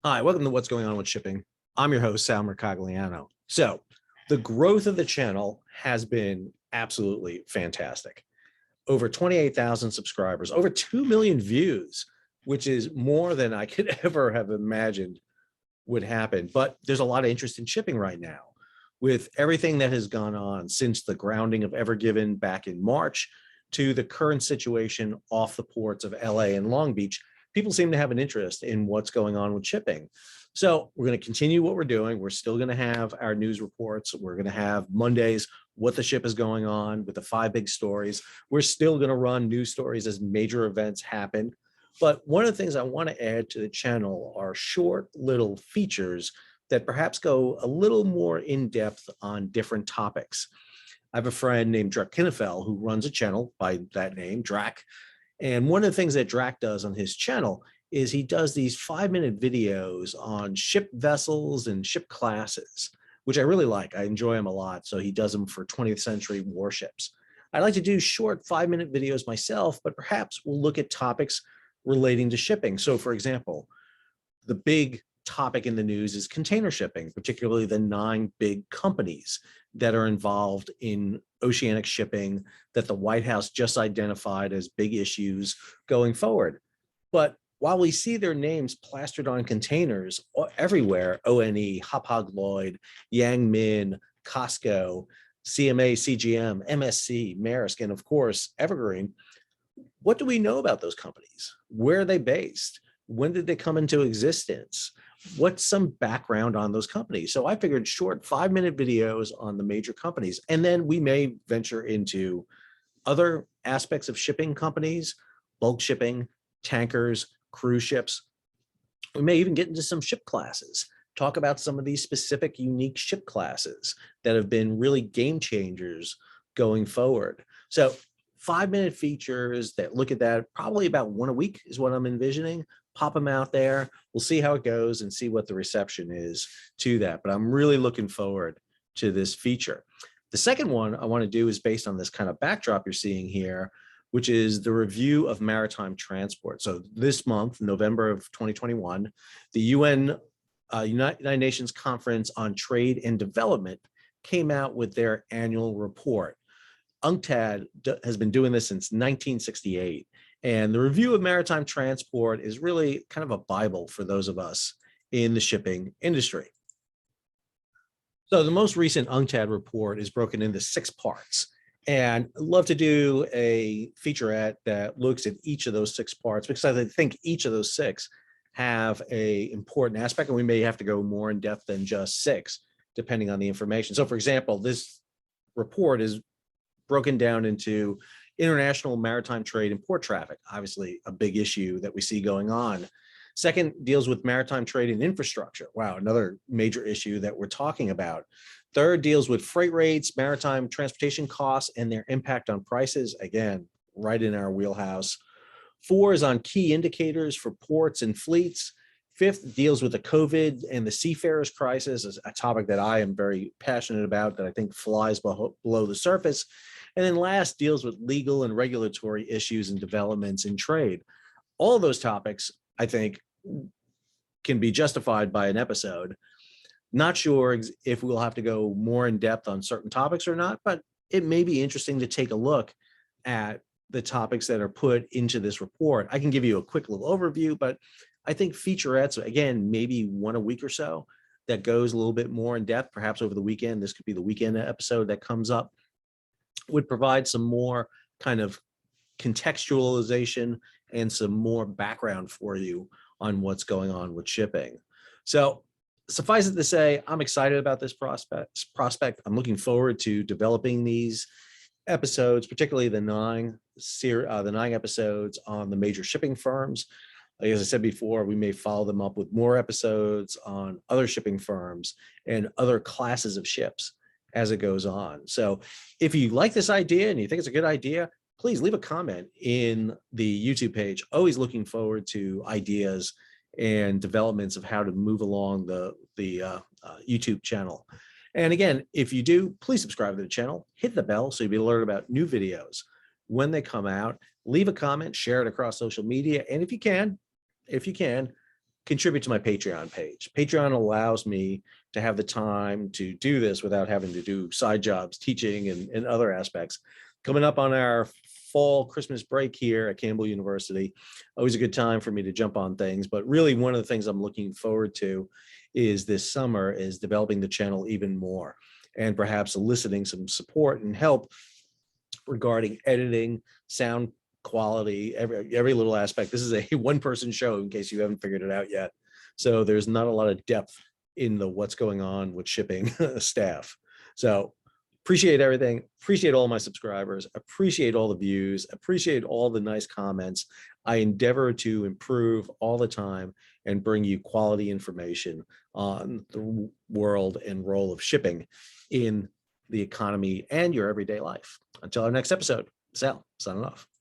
Hi, welcome to What's Going On with Shipping. I'm your host, Sal Mercogliano. So, the growth of the channel has been absolutely fantastic. Over 28,000 subscribers, over 2 million views, which is more than I could ever have imagined would happen. But there's a lot of interest in shipping right now with everything that has gone on since the grounding of Evergreen back in March to the current situation off the ports of LA and Long Beach. People seem to have an interest in what's going on with shipping. So we're going to continue what we're doing. We're still going to have our news reports. We're going to have Mondays, what the ship is going on with the 5 big stories. We're still going to run news stories as major events happen. But one of the things I want to add to the channel are short little features that perhaps go a little more in depth on different topics. I have a friend named Drac Kinnefel who runs a channel by that name, Drac. And one of the things that Drac does on his channel is he does these 5-minute videos on ship vessels and ship classes, which I really like. I enjoy him a lot. So he does them for 20th century warships. I like to do short 5-minute videos myself, but perhaps we'll look at topics relating to shipping. So for example, the big topic in the news is container shipping, particularly the 9 big companies that are involved in oceanic shipping that the White House just identified as big issues going forward. But while we see their names plastered on containers everywhere, ONE, Hapag-Lloyd, Yang Min, COSCO, CMA, CGM, MSC, Maersk, and of course, Evergreen, what do we know about those companies? Where are they based? When did they come into existence? What's some background on those companies? So I figured short 5-minute videos on the major companies, and then we may venture into other aspects of shipping companies, bulk shipping, tankers, cruise ships. We may even get into some ship classes, talk about some of these specific unique ship classes that have been really game changers going forward. So 5-minute features that look at that, probably about 1 a week is what I'm envisioning. Pop them out there. We'll see how it goes and see what the reception is to that. But I'm really looking forward to this feature. The second one I want to do is based on this kind of backdrop you're seeing here, which is the review of maritime transport. So this month, November of 2021, the United Nations Conference on Trade and Development came out with their annual report. UNCTAD has been doing this since 1968. And the review of maritime transport is really kind of a Bible for those of us in the shipping industry. So the most recent UNCTAD report is broken into 6 parts. And I'd love to do a featurette that looks at each of those 6 parts, because I think each of those 6 have an important aspect, and we may have to go more in depth than just 6, depending on the information. So for example, this report is broken down into international maritime trade and port traffic, obviously a big issue that we see going on. Second deals with maritime trade and infrastructure. Wow, another major issue that we're talking about. Third deals with freight rates, maritime transportation costs, and their impact on prices. Again, right in our wheelhouse. 4 is on key indicators for ports and fleets. 5th deals with the COVID and the seafarers crisis, is a topic that I am very passionate about, that I think flies below the surface. And then last deals with legal and regulatory issues and developments in trade. All of those topics, I think, can be justified by an episode. Not sure if we'll have to go more in depth on certain topics or not, but it may be interesting to take a look at the topics that are put into this report. I can give you a quick little overview, but I think featurettes, again, maybe 1 a week or so, that goes a little bit more in depth, perhaps over the weekend. This could be the weekend episode that comes up, would provide some more kind of contextualization and some more background for you on what's going on with shipping. So suffice it to say, I'm excited about this prospect. I'm looking forward to developing these episodes, particularly the 9 episodes on the major shipping firms. As I said before, we may follow them up with more episodes on other shipping firms and other classes of ships as it goes on. So if you like this idea and you think it's a good idea, please leave a comment in the YouTube page. Always looking forward to ideas and developments of how to move along the YouTube channel. And again, if you do, please subscribe to the channel, hit the bell so you'll be alerted about new videos when they come out. Leave a comment, share it across social media, and if you can, contribute to my Patreon page. Patreon allows me to have the time to do this without having to do side jobs, teaching, and other aspects. Coming up on our fall Christmas break here at Campbell University, always a good time for me to jump on things. But really, one of the things I'm looking forward to is this summer is developing the channel even more and perhaps eliciting some support and help regarding editing, sound quality, every little aspect. This is a one-person show in case you haven't figured it out yet. So there's not a lot of depth in the what's going on with shipping staff. So appreciate everything. Appreciate all my subscribers. Appreciate all the views. Appreciate all the nice comments. I endeavor to improve all the time and bring you quality information on the world and role of shipping in the economy and your everyday life. Until our next episode, Sal, signing off.